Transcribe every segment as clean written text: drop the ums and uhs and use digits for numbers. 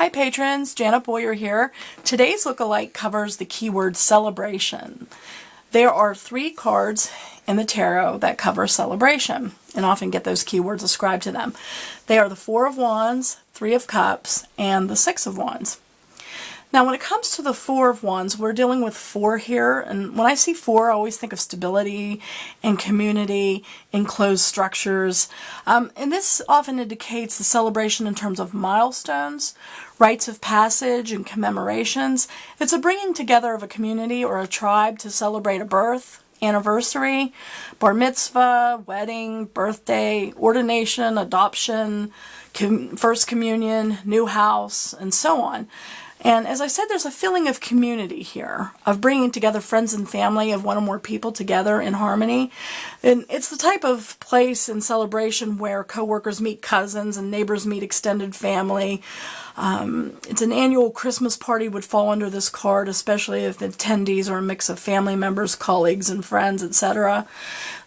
Hi patrons, Janet Boyer here. Today's lookalike covers the keyword celebration. There are 3 cards in the tarot that cover celebration and often get those keywords ascribed to them. They are the 4 of Wands, 3 of Cups, and the 6 of Wands. Now when it comes to the 4 of Wands, we're dealing with 4 here, and when I see 4, I always think of stability and community, enclosed structures, and this often indicates the celebration in terms of milestones, rites of passage, and commemorations. It's a bringing together of a community or a tribe to celebrate a birth, anniversary, bar mitzvah, wedding, birthday, ordination, adoption, first communion, new house, and so on. And as I said, there's a feeling of community here, of bringing together friends and family of one or more people together in harmony. And it's the type of place and celebration where coworkers meet cousins and neighbors meet extended family. It's an annual Christmas party would fall under this card, especially if the attendees are a mix of family members, colleagues, and friends, etc.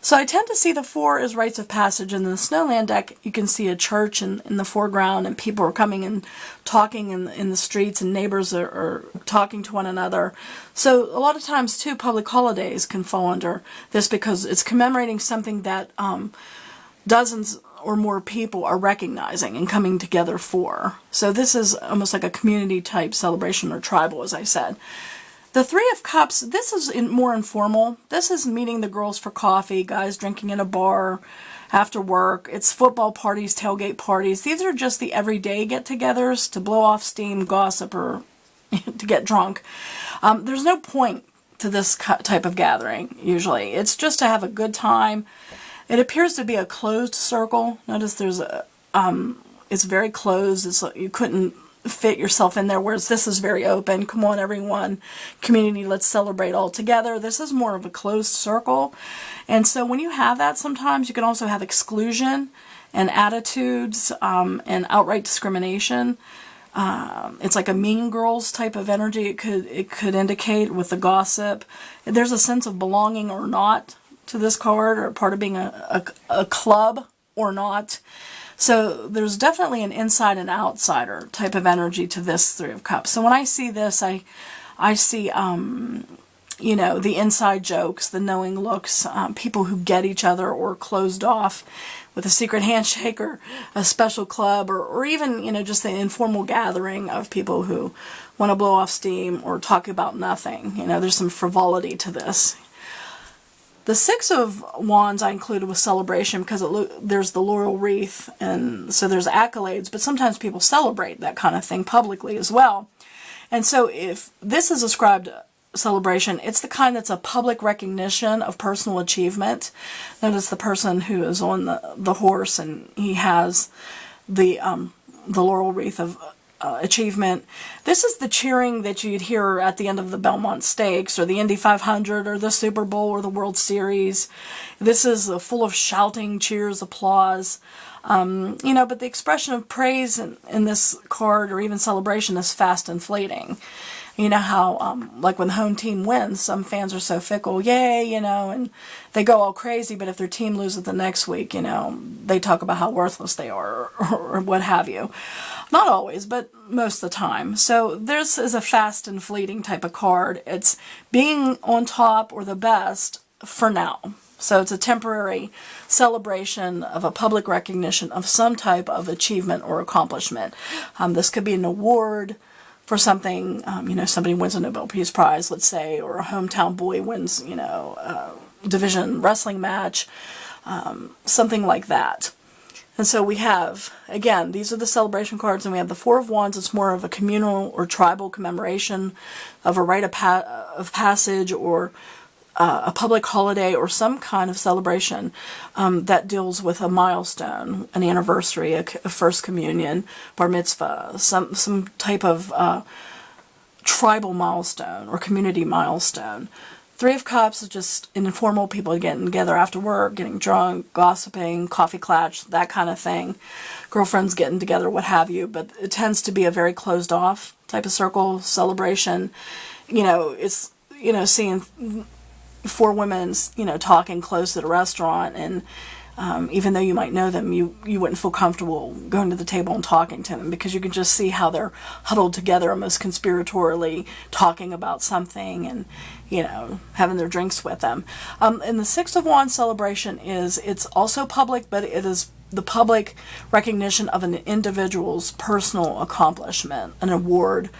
So I tend to see the 4 as rites of passage. In the Snowland deck, you can see a church in the foreground, and people are coming and talking in the streets, and neighbors are talking to one another. So a lot of times, too, public holidays can fall under this because it's commemorating something that dozens or more people are recognizing and coming together for. So this is almost like a community type celebration or tribal, as I said. The 3 of Cups, this is more informal. This is meeting the girls for coffee, guys drinking in a bar after work. It's football parties, tailgate parties. These are just the everyday get-togethers to blow off steam, gossip, or to get drunk. There's no point to this type of gathering, usually. It's just to have a good time. It appears to be a closed circle. Notice there's it's very closed. You couldn't fit yourself in there, whereas this is very open. Come on, everyone. Community, let's celebrate all together. This is more of a closed circle. And so when you have that, sometimes you can also have exclusion and attitudes and outright discrimination. It's like a Mean Girls type of energy it could indicate with the gossip. There's a sense of belonging or not to this card, or part of being a club or not. So there's definitely an inside and outsider type of energy to this 3 of Cups. So when I see this, I see, the inside jokes, the knowing looks, people who get each other or closed off with a secret handshake or a special club, or even, just the informal gathering of people who want to blow off steam or talk about nothing. There's some frivolity to this. The 6 of Wands I included with celebration because there's the laurel wreath, and so there's accolades, but sometimes people celebrate that kind of thing publicly as well. And so if this is ascribed celebration, it's the kind that's a public recognition of personal achievement. Notice the person who is on the horse, and he has the laurel wreath of achievement. This is the cheering that you'd hear at the end of the Belmont Stakes or the Indy 500 or the Super Bowl or the World Series. This is full of shouting, cheers, applause. But the expression of praise in this card or even celebration is fast and fleeting. You know how, like when the home team wins, some fans are so fickle, yay, and they go all crazy, but if their team loses the next week, they talk about how worthless they are or what have you. Not always, but most of the time. So this is a fast and fleeting type of card. It's being on top or the best for now. So it's a temporary celebration of a public recognition of some type of achievement or accomplishment. This could be an award for something, somebody wins a Nobel Peace Prize, let's say, or a hometown boy wins, a division wrestling match, something like that. And so we have, again, these are the celebration cards, and we have the 4 of Wands. It's more of a communal or tribal commemoration of a rite of passage or a public holiday or some kind of celebration that deals with a milestone, an anniversary, a first communion, bar mitzvah, some type of tribal milestone or community milestone. 3 of Cups is just informal people getting together after work, getting drunk, gossiping, coffee klatch, that kind of thing. Girlfriends getting together, what have you. But it tends to be a very closed off type of circle celebration. It's, seeing 4 women, talking close at a restaurant, and Even though you might know them, you wouldn't feel comfortable going to the table and talking to them, because you can just see how they're huddled together almost conspiratorially talking about something and, having their drinks with them. And the Six of Wands celebration it's also public, but it is the public recognition of an individual's personal accomplishment, an award,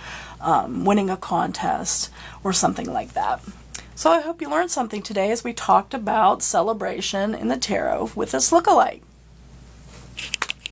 winning a contest, or something like that. So I hope you learned something today as we talked about celebration in the tarot with this lookalike.